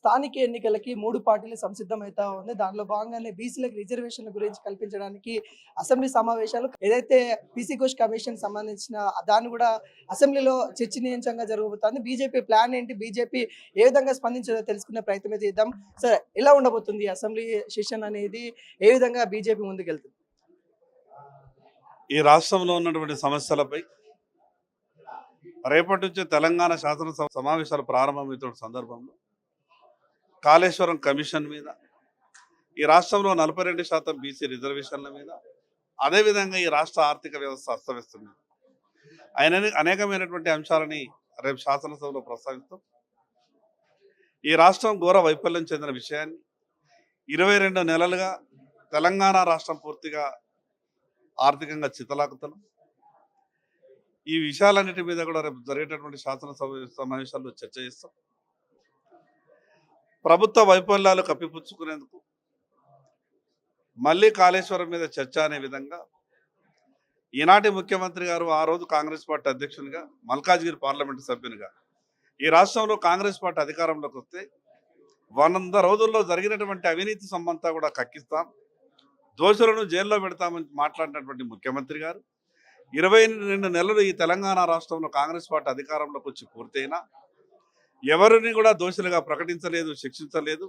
స్థానిక ఎన్నికలకి 3 పార్టీలు సంసిద్ధమైతా ఉంది. దానిలో భాగంగానే బీసీలకు రిజర్వేషన్‌ల గురించి కల్పించడానికి అసెంబ్లీ సమావేశాలు ఏదైతే బీసీ ఘోష్ కమిషన్ సంబంధించిన దాన్ని గూడా అసెంబ్లీలో చర్చనీయాంశంగా జరగబోతోంది. బీజేపీ ప్లాన్ ఏంటి? బీజేపీ ఏ విధంగా స్పందించదో తెలుసుకునే ప్రయత్నమే చేద్దాం. సరే, ఎలా ఉండబోతుంది అసెంబ్లీ సెషన్ అనేది? ఏ విధంగా బీజేపీ ముందుకెళ్తుంది? ఈ రాష్ట్రంలో ఉన్నటువంటి సమస్యలపై రేపటి నుంచి తెలంగాణ శాసనసభ సమావేశాలు ప్రారంభమవుతున్న సందర్భంలో కాళేశ్వరం కమిషన్ మీద, ఈ రాష్ట్రంలో 42% బీసీ రిజర్వేషన్ల మీద, అదేవిధంగా ఈ రాష్ట్ర ఆర్థిక వ్యవస్థ అస్తవ్యస్తం మీద అనేకమైనటువంటి అంశాలని రేపు శాసనసభలో ప్రస్తావిస్తాం. ఈ రాష్ట్రం ఘోర వైఫల్యం చెందిన విషయాన్ని 22 నెలలుగా తెలంగాణ రాష్ట్రం పూర్తిగా ఆర్థికంగా చితలాకుతలం. ఈ విషయాలన్నిటి మీద కూడా రేపు జరిగేటటువంటి శాసనసభ సమావేశాల్లో చర్చ చేస్తాం. ప్రభుత్వ వైఫల్యాలు కప్పిపుచ్చుకునేందుకు మళ్ళీ కాళేశ్వరం మీద చర్చ అనే విధంగా ఈనాటి ముఖ్యమంత్రి గారు ఆ రోజు కాంగ్రెస్ పార్టీ అధ్యక్షునిగా, మల్కాజ్గిరి పార్లమెంటు సభ్యునిగా ఈ రాష్ట్రంలో కాంగ్రెస్ పార్టీ అధికారంలోకి వస్తే 100 రోజుల్లో జరిగినటువంటి అవినీతి సొమ్మంతా కూడా కక్కిస్తాం, దోషులను జైల్లో పెడతామని మాట్లాడినటువంటి ముఖ్యమంత్రి గారు 22 నెలలు ఈ తెలంగాణ రాష్ట్రంలో కాంగ్రెస్ పార్టీ అధికారంలోకి వచ్చి పూర్తయినా ఎవరిని కూడా దోషులుగా ప్రకటించలేదు, శిక్షించలేదు.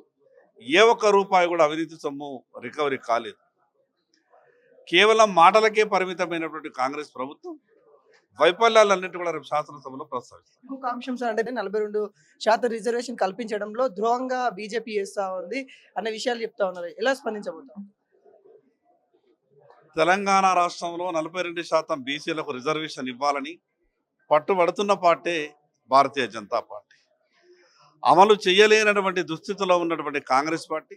ఏ ఒక్క రూపాయి కూడా అవినీతి సొమ్ము రికవరీ కాలేదు. కేవలం మాటలకే పరిమితమైనటువంటి కాంగ్రెస్ ప్రభుత్వం వైఫల్యాలన్నింటి కూడా రేపు శాసనసభలో ప్రస్తావిస్తారు. ఇంకొక అంశం సార్, అంటే 42% రిజర్వేషన్ కల్పించడంలో ద్రోహంగా బీజేపీ చేస్తా ఉంది అనే విషయాలు చెప్తా ఉన్నారు. ఎలా స్పందించబోతాం? తెలంగాణ రాష్ట్రంలో 42% బీసీలకు రిజర్వేషన్ ఇవ్వాలని పట్టుబడుతున్న పార్టీ భారతీయ జనతా పార్టీ. అమలు చేయలేనటువంటి దుస్థితిలో ఉన్నటువంటి కాంగ్రెస్ పార్టీ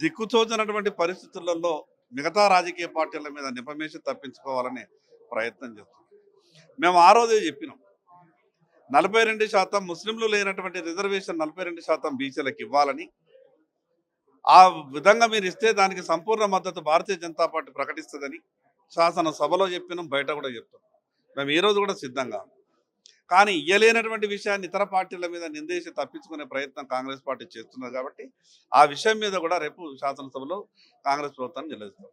దిక్కుతోచినటువంటి పరిస్థితులలో మిగతా రాజకీయ పార్టీల మీద నిపమేసి తప్పించుకోవాలనే ప్రయత్నం చేస్తుంది. మేము ఆ రోజే చెప్పినాం, 42% ముస్లింలు లేనటువంటి రిజర్వేషన్ 42% బీసీలకు ఇవ్వాలని. ఆ విధంగా మీరు ఇస్తే దానికి సంపూర్ణ మద్దతు భారతీయ జనతా పార్టీ ప్రకటిస్తుందని శాసనసభలో చెప్పినాం, బయట కూడా చెప్తాం. మేము ఈరోజు కూడా సిద్ధంగా. కానీ ఇయ్యలేనటువంటి విషయాన్ని ఇతర పార్టీల మీద నిందేసి తప్పించుకునే ప్రయత్నం కాంగ్రెస్ పార్టీ చేస్తున్నది కాబట్టి ఆ విషయం మీద కూడా రేపు శాసనసభలో కాంగ్రెస్ ప్రభుత్వాన్ని నిలదీస్తాం.